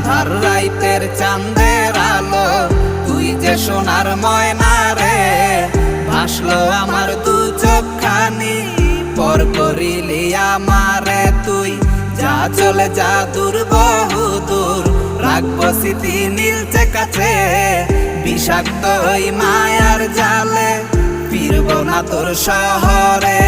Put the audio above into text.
আধার রাইতের চাঁদের আলো তুই যে সোনার ময়না রে, ভাসলো আমার দু চোখখানি পর করিলি আমারে তুই। যা চলে যা দূর বহু দূর, রাখবো স্মৃতি নীলচে কাছে, বিষাক্ত ওই মায়ার জালে ফিরবো না তোর শহরে।